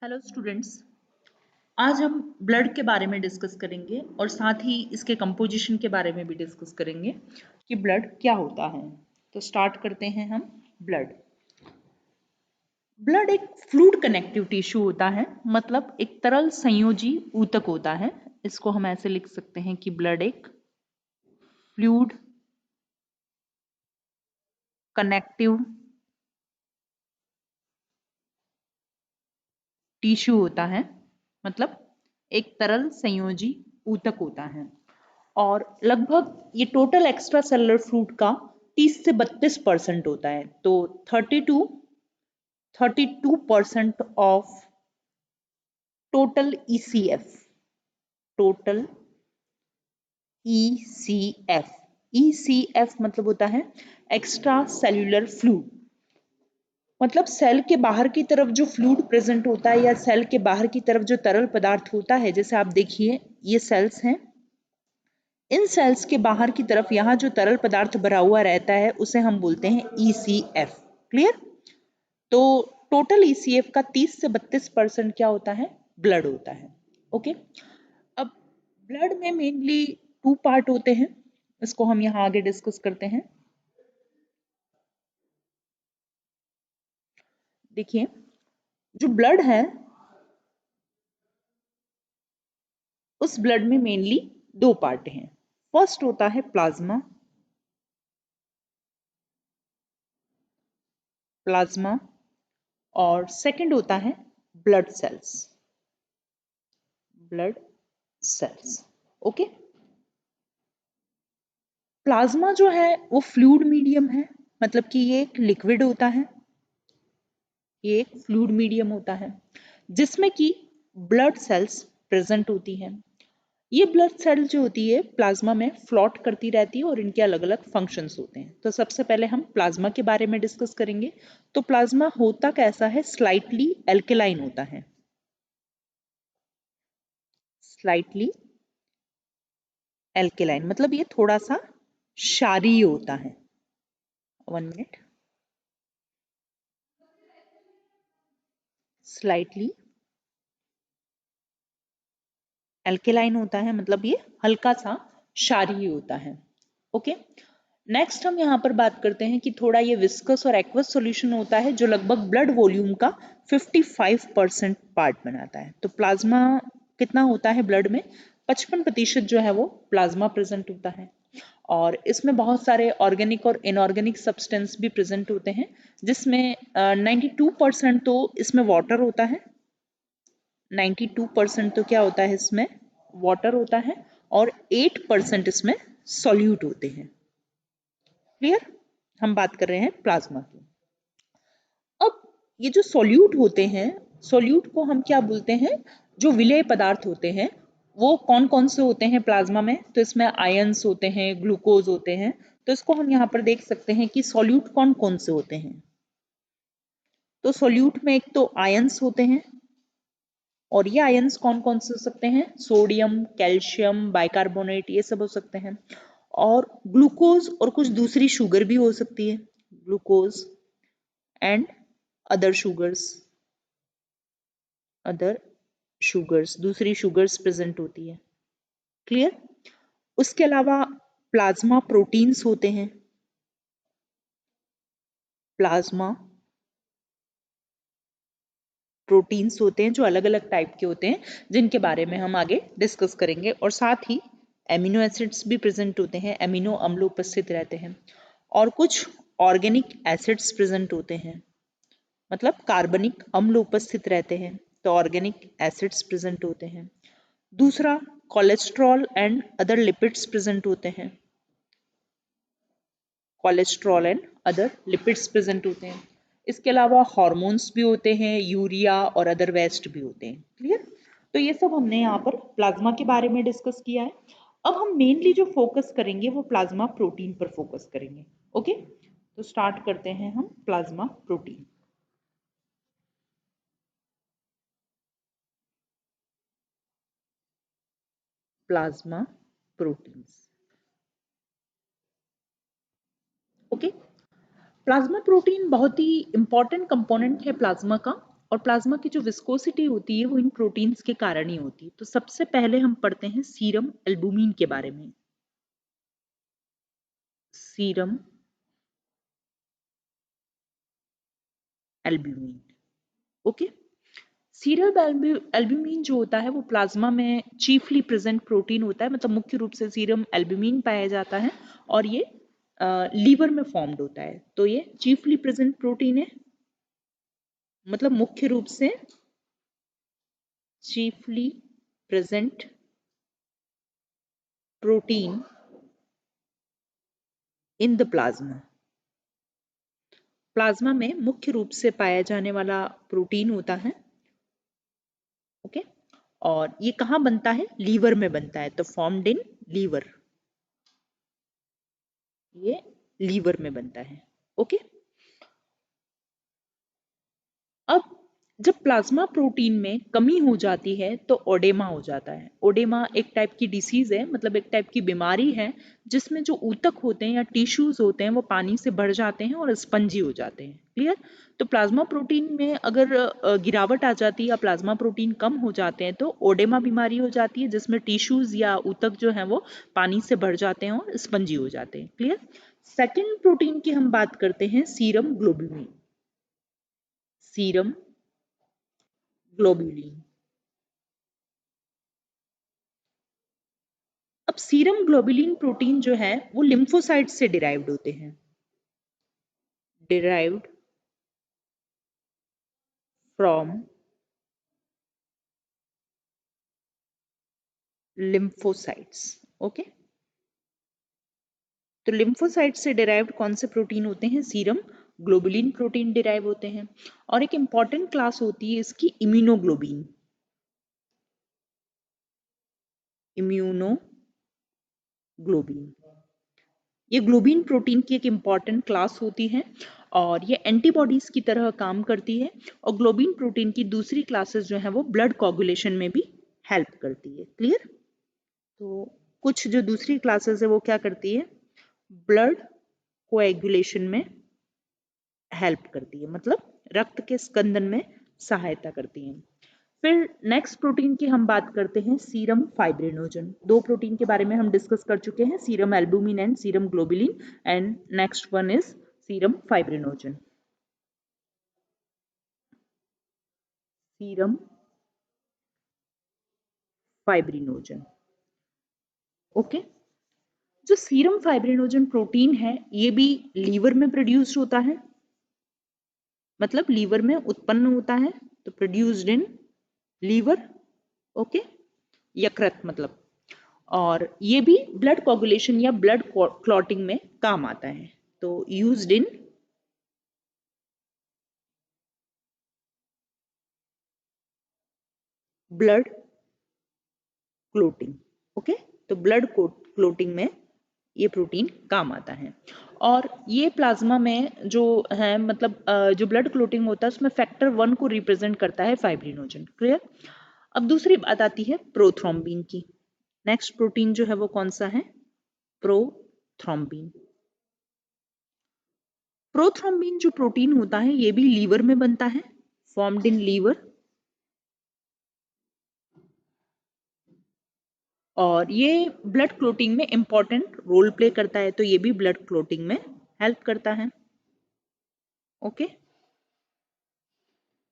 Hello students. आज हम blood के बारे में डिस्कस करेंगे और साथ ही इसके कंपोजिशन के बारे में भी डिस्कस करेंगे कि ब्लड क्या होता है। तो स्टार्ट करते हैं हम। ब्लड ब्लड एक फ्लूइड कनेक्टिव टिश्यू होता है, मतलब एक तरल संयोजी ऊतक होता है। इसको हम ऐसे लिख सकते हैं कि ब्लड एक फ्लूइड कनेक्टिव टिश्यू होता है, मतलब एक तरल संयोजी ऊतक होता है। और लगभग ये टोटल एक्स्ट्रा सेलुलर फ्लूइड का 30 से 32% होता है। तो 32% of total ECF, total ECF, ECF मतलब होता है एक्स्ट्रा सेल्यूलर फ्लूइड, मतलब सेल के बाहर की तरफ जो फ्लूइड प्रेजेंट होता है या सेल के बाहर की तरफ जो तरल पदार्थ होता है। जैसे आप देखिए ये सेल्स हैं, इन सेल्स के बाहर की तरफ यहाँ जो तरल पदार्थ भरा हुआ रहता है उसे हम बोलते हैं ईसीएफ। क्लियर? तो टोटल ईसीएफ का 30 से 32% क्या होता है? ब्लड होता है। ओके, अब ब्लड में मेनली 2 पार्ट होते हैं, इसको हम यहाँ आगे डिस्कस करते हैं। देखिए जो ब्लड है उस ब्लड में मेनली 2 पार्ट हैं। फर्स्ट होता है प्लाज्मा, प्लाज्मा, और सेकंड होता है blood cells, blood cells. Okay, plasma जो है वो फ्लूइड मीडियम है, मतलब कि ये एक लिक्विड होता है, ये एक फ्लूइड मीडियम होता है जिसमें कि ब्लड सेल्स प्रेजेंट होती हैं। ये ब्लड सेल जो होती है प्लाज्मा में फ्लोट करती रहती है और इनके अलग अलग फंक्शंस होते हैं। तो सबसे पहले हम प्लाज्मा के बारे में डिस्कस करेंगे। तो प्लाज्मा होता कैसा है? स्लाइटली एल्केलाइन होता है, स्लाइटली एल्केलाइन मतलब ये थोड़ा सा क्षारीय होता है। 1 मिनट। स्लाइटली एल्केलाइन होता है, मतलब ये हल्का सा क्षारीय होता है। ओके, नेक्स्ट हम यहाँ पर बात करते हैं कि थोड़ा ये विस्कस और एक्वस सॉल्यूशन होता है जो लगभग ब्लड वॉल्यूम का 55% पार्ट बनाता है। तो प्लाज्मा कितना होता है? ब्लड में 55% जो है वो प्लाज्मा प्रेजेंट होता है। और इसमें बहुत सारे ऑर्गेनिक और इनऑर्गेनिक सब्सटेंस भी प्रेजेंट होते हैं, जिसमें 92% तो इसमें वाटर होता है, 92% तो क्या होता है इसमें? वाटर होता है, और 8% इसमें सॉल्यूट होते हैं। क्लियर? हम बात कर रहे हैं प्लाज्मा की। अब ये जो सॉल्यूट होते हैं, सॉल्यूट को हम क्या बोलते हैं? जो विलेय पदार्थ होते हैं वो कौन कौन से होते हैं प्लाज्मा में? तो इसमें आयंस होते हैं, ग्लूकोज होते हैं। तो इसको हम यहाँ पर देख सकते हैं कि सॉल्यूट कौन कौन से होते हैं। तो सॉल्यूट में एक तो आयंस होते हैं, और ये आयंस कौन कौन से हो सकते हैं? सोडियम, कैल्शियम, बाइकार्बोनेट, ये सब हो सकते हैं। और ग्लूकोज और कुछ दूसरी शुगर भी हो सकती है, glucose and other sugars, other sugars, दूसरी शुगर्स प्रेजेंट होती है। क्लियर? उसके अलावा प्लाज्मा प्रोटीन्स होते हैं, प्लाज्मा प्रोटीन्स होते हैं जो अलग अलग टाइप के होते हैं, जिनके बारे में हम आगे डिस्कस करेंगे। और साथ ही एमिनो एसिड्स भी प्रेजेंट होते हैं, एमिनो अम्ल उपस्थित रहते हैं, और कुछ ऑर्गेनिक एसिड्स प्रेजेंट होते हैं, मतलब कार्बनिक अम्ल उपस्थित रहते हैं, तो ऑर्गेनिक एसिड्स प्रेजेंट होते हैं। दूसरा, cholesterol and other lipids present होते हैं, cholesterol and other lipids present होते हैं। इसके अलावा हार्मोन्स भी होते हैं, यूरिया और अदर वेस्ट भी होते हैं। क्लियर? तो ये सब हमने यहाँ पर प्लाज्मा के बारे में डिस्कस किया है। अब हम मेनली जो फोकस करेंगे वो प्लाज्मा प्रोटीन पर फोकस करेंगे। ओके, तो स्टार्ट करते हैं हम plasma protein. Plasma proteins. Okay, plasma protein बहुत ही इंपॉर्टेंट कंपोनेंट है प्लाज्मा का, और प्लाज्मा की जो विस्कोसिटी होती है वो इन प्रोटीन्स के कारण ही होती है। तो सबसे पहले हम पढ़ते हैं सीरम एल्बुमिन के बारे में। Serum albumin, okay. Serum albumin जो होता है वो प्लाज्मा में चीफली प्रेजेंट प्रोटीन होता है, मतलब मुख्य रूप से सीरम एल्बुमिन पाया जाता है और ये लीवर में फॉर्म्ड होता है। तो ये चीफली प्रेजेंट प्रोटीन है, मतलब मुख्य रूप से chiefly present protein in the plasma. Plasma में मुख्य रूप से पाया जाने वाला प्रोटीन होता है, ओके। और ये कहाँ बनता है? लीवर में बनता है, तो फॉर्म्ड इन लीवर, ये लीवर में बनता है, ओके। अब जब प्लाज्मा प्रोटीन में कमी हो जाती है तो ओडेमा हो जाता है। ओडेमा एक टाइप की डिसीज है, मतलब एक टाइप की बीमारी है जिसमें जो ऊतक होते हैं या टिश्यूज होते हैं वो पानी से भर जाते हैं और स्पंजी हो जाते हैं, क्लियर। तो प्लाज्मा प्रोटीन में अगर गिरावट आ जाती है या प्लाज्मा प्रोटीन कम हो जाते हैं तो ओडेमा बीमारी हो जाती है, जिसमें टिश्यूज या ऊतक जो है वो पानी से भर जाते हैं और स्पंजी हो जाते हैं, क्लियर। सेकेंड प्रोटीन की हम बात करते हैं सीरम ग्लोबुलिन। Serum globulin. अब सीरम ग्लोबुलिन प्रोटीन जो है वो लिम्फोसाइट से डिराइव्ड होते हैं, डिराइव्ड फ्रॉम लिम्फोसाइट्स, ओके। तो लिम्फोसाइट से डिराइव्ड कौन से प्रोटीन होते हैं? सीरम ग्लोबुलिन प्रोटीन डिराइव होते हैं। और एक इंपॉर्टेंट क्लास होती है इसकी इम्यूनोग्लोबिन, इम्यूनोग्लोबिन। ये ग्लोबिन प्रोटीन की एक इंपॉर्टेंट क्लास होती है और ये एंटीबॉडीज की तरह काम करती है। और ग्लोबिन प्रोटीन की दूसरी क्लासेस जो है वो ब्लड कोगुलेशन में भी हेल्प करती है, क्लियर। तो कुछ जो दूसरी क्लासेस है वो क्या करती है? ब्लड कोएगुलेशन में हेल्प करती है, मतलब रक्त के स्कंदन में सहायता करती है। फिर नेक्स्ट प्रोटीन की हम बात करते हैं सीरम फाइब्रिनोजन। दो प्रोटीन के बारे में हम डिस्कस कर चुके हैं, serum albumin and serum globulin, and next one is serum fibrinogen. Serum fibrinogen, okay. जो सीरम फाइब्रिनोजन प्रोटीन है ये भी लीवर में प्रोड्यूस्ड होता है, मतलब लीवर में उत्पन्न होता है, तो प्रोड्यूस्ड इन लीवर, ओके, यकृत मतलब। और ये भी ब्लड कोगुलेशन या ब्लड क्लॉटिंग में काम आता है, तो used in blood clotting, okay. तो ब्लड क्लोटिंग में ये प्रोटीन काम आता है। और ये प्लाज्मा में जो है, मतलब जो ब्लड क्लोटिंग होता है उसमें फैक्टर 1 को रिप्रेजेंट करता है फाइब्रिनोजन, क्लियर। अब दूसरी बात आती है प्रोथ्रोम्बिन की। नेक्स्ट प्रोटीन जो है वो कौन सा है? प्रोथ्रोम्बिन। प्रोथ्रोम्बिन जो प्रोटीन होता है ये भी लीवर में बनता है, फॉर्म्ड इन लीवर, और ये ब्लड क्लोटिंग में इंपॉर्टेंट रोल प्ले करता है, तो ये भी ब्लड क्लोटिंग में हेल्प करता है, ओके।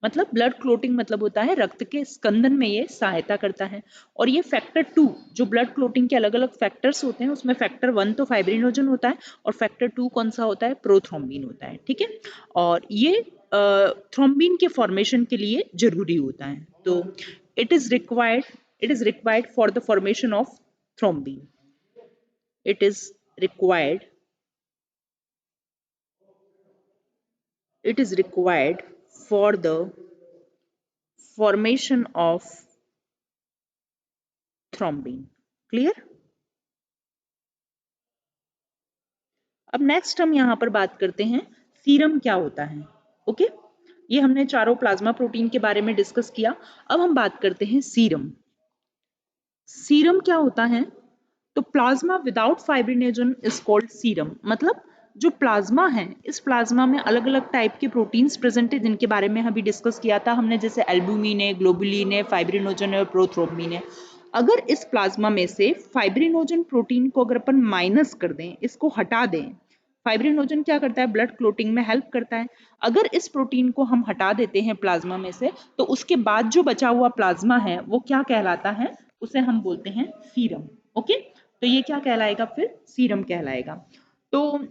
मतलब ब्लड क्लोटिंग मतलब होता है रक्त के स्कंदन में ये सहायता करता है। और ये फैक्टर 2, जो ब्लड क्लोटिंग के अलग अलग फैक्टर्स होते हैं उसमें फैक्टर 1 तो फाइब्रिनोजन होता है और फैक्टर 2 कौन सा होता है? प्रोथ्रोम्बिन होता है, ठीक है। और ये थ्रोम्बिन के फॉर्मेशन के लिए जरूरी होता है, तो it is required for the formation of thrombin. it is required it is required for the formation of thrombin, clear। अब नेक्स्ट हम यहां पर बात करते हैं सीरम क्या होता है, ओके। ये हमने चारों प्लाज्मा प्रोटीन के बारे में डिस्कस किया। अब हम बात करते हैं सीरम। सीरम क्या होता है? तो plasma without fibrinogen is called serum, मतलब जो प्लाज्मा है, इस प्लाज्मा में अलग अलग टाइप के प्रोटीन्स प्रेजेंट है जिनके बारे में अभी डिस्कस किया था हमने, जैसे एल्बुमिन है, ग्लोबुलिन है, फाइब्रिनोजन है और प्रोथ्रोम्बिन है। अगर इस प्लाज्मा में से फाइब्रिनोजन प्रोटीन को अगर अपन माइनस कर दें, इसको हटा दें, फाइब्रिनोजन क्या करता है, ब्लड क्लोटिंग में हेल्प करता है। अगर इस प्रोटीन को हम हटा देते हैं प्लाज्मा में से, तो उसके बाद जो बचा हुआ प्लाज्मा है वो क्या कहलाता है, उसे हम बोलते हैं सीरम। ओके, तो ये क्या कहलाएगा, फिर सीरम कहलाएगा। तो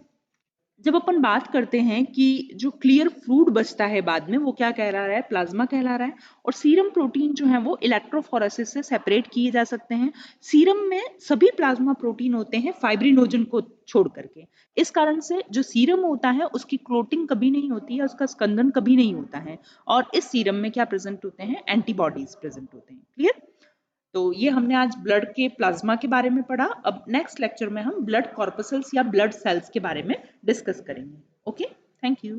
जब अपन बात करते हैं कि जो क्लियर फ्लूइड बचता है बाद में, वो क्या कहला रहा है, प्लाज्मा कहला रहा है। और सीरम प्रोटीन जो है वो इलेक्ट्रोफोरेसिस से सेपरेट किए जा सकते हैं। सीरम में सभी प्लाज्मा प्रोटीन होते हैं फाइब्रिनोजन को छोड़ करके। इस कारण से जो सीरम होता है उसकी क्लोटिंग कभी नहीं होती है, उसका स्कंदन कभी नहीं होता है। और इस सीरम में क्या प्रेजेंट होते हैं, एंटीबॉडीज प्रेजेंट होते हैं। क्लियर? तो ये हमने आज ब्लड के प्लाज्मा के बारे में पढ़ा। अब नेक्स्ट लेक्चर में हम ब्लड कॉर्पसल्स या ब्लड सेल्स के बारे में डिस्कस करेंगे। Okay, thank you.